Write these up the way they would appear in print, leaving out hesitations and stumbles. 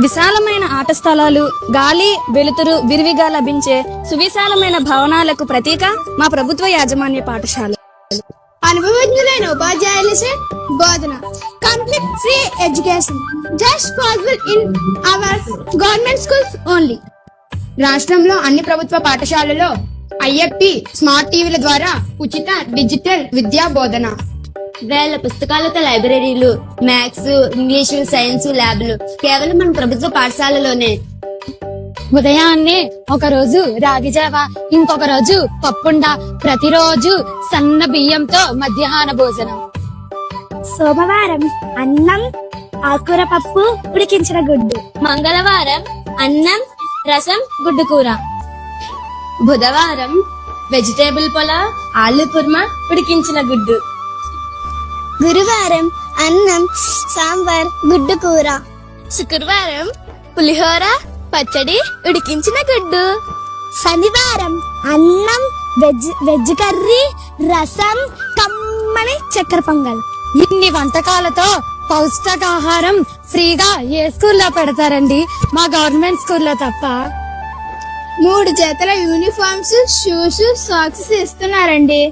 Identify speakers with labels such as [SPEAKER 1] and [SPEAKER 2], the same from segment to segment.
[SPEAKER 1] విశాలమైన ఆట స్థలాలు, గాలి వెలుతురు విరివిగా లభించే సువిశాలమైన భవనాలకు ప్రతీక మా ప్రభుత్వ యాజమాన్య పాఠశాల.
[SPEAKER 2] అనుభవజ్ఞులైన ఉపాధ్యాయులచే బోధన. Complete free education just possible in our government schools only.
[SPEAKER 3] రాష్ట్రంలో అన్ని ప్రభుత్వ పాఠశాలలో ఐఎఫ్పి స్మార్ట్ టీవీల ద్వారా ఉచిత డిజిటల్ విద్యా బోధన.
[SPEAKER 4] వేల పుస్తకాలతో లైబ్రరీలు, మ్యాథ్స్, ఇంగ్లీషు, సైన్స్ ల్యాబ్లు కేవలం మన ప్రభుత్వ పాఠశాలలోనే.
[SPEAKER 1] ఉదయాన్నే ఒక రోజు రాగి జావ, ఇంకొక రోజు పప్పుండ, ప్రతిరోజు సన్న బియ్యంతో మధ్యాహ్న భోజనం.
[SPEAKER 2] సోమవారం అన్నం, ఆకుకూర పప్పు, ఉడికించిన గుడ్డు.
[SPEAKER 4] మంగళవారం అన్నం, రసం, గుడ్డు కూర. బుధవారం వెజిటేబుల్ పులావ్, ఆలు కుర్మా, ఉడికించిన గుడ్డు.
[SPEAKER 2] గురువారం అన్నం, సాంబార్, గుడ్డు కూర.
[SPEAKER 4] శుక్రవారం పులిహోర, పచ్చడి, ఉడికించిన గుడ్డు.
[SPEAKER 2] శనివారం అన్నం, వెజ్ కర్రీ, రసం, కమ్మని చక్కెర పొంగల్.
[SPEAKER 1] ఇన్ని వంటకాలతో పౌష్టికాహారం ఫ్రీగా ఏ స్కూల్లో పెడతారండి? మా గవర్నమెంట్ స్కూల్లో తప్ప.
[SPEAKER 2] 3 జతల యూనిఫామ్స్, షూస్, సాక్స్ ఇస్తున్నారండి.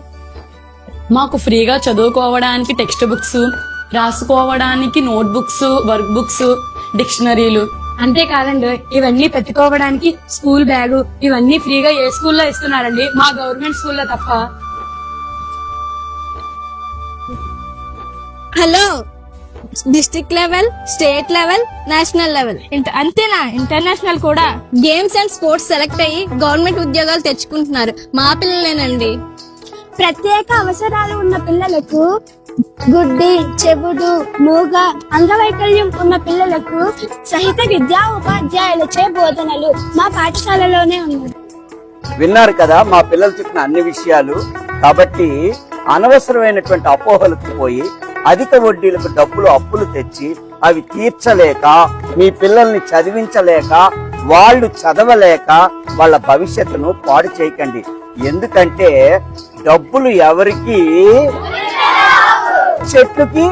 [SPEAKER 5] మాకు ఫ్రీగా చదువుకోవడానికి టెక్స్ట్ బుక్స్, రాసుకోవడానికి నోట్ బుక్స్, వర్క్ బుక్స్, డిక్షనరీలు.
[SPEAKER 1] అంతేకాదండి, ఇవన్నీ పెట్టుకోవడానికి స్కూల్ బ్యాగు, ఇవన్నీ ఫ్రీగా ఏ స్కూల్లో ఇస్తున్నారండి? మా గవర్నమెంట్ స్కూల్లో తప్ప.
[SPEAKER 4] Hello, district level, state level, national level
[SPEAKER 1] అంతేనా? ఇంటర్నేషనల్ కూడా.
[SPEAKER 4] గేమ్స్ అండ్ స్పోర్ట్స్ సెలెక్ట్ అయ్యి గవర్నమెంట్ ఉద్యోగాలు తెచ్చుకుంటున్నారు మా పిల్లలేనండి.
[SPEAKER 2] ప్రత్యేక అవసరాలు ఉన్న పిల్లలకు, గుడ్డి, చెవుడు, మూగ, అంగవైకల్యం ఉన్న పిల్లలకు సహిత విద్యా ఉపాధ్యాయులచే బోధనలు మా పాఠశాలలోనే ఉన్నాయి.
[SPEAKER 6] విన్నారు కదా మా పిల్లలు చెప్పిన అన్ని విషయాలు. కాబట్టి అనవసరమైనటువంటి అపోహలకు పోయి అధిక వడ్డీలకు డబ్బులు అప్పులు తెచ్చి అవి తీర్చలేక, మీ పిల్లల్ని చదివించలేక, వాళ్ళు చదవలేక వాళ్ళ భవిష్యత్తును పాడు చేయకండి. ఎందుకంటే డబ్బులు ఎవరికి చెట్టుకి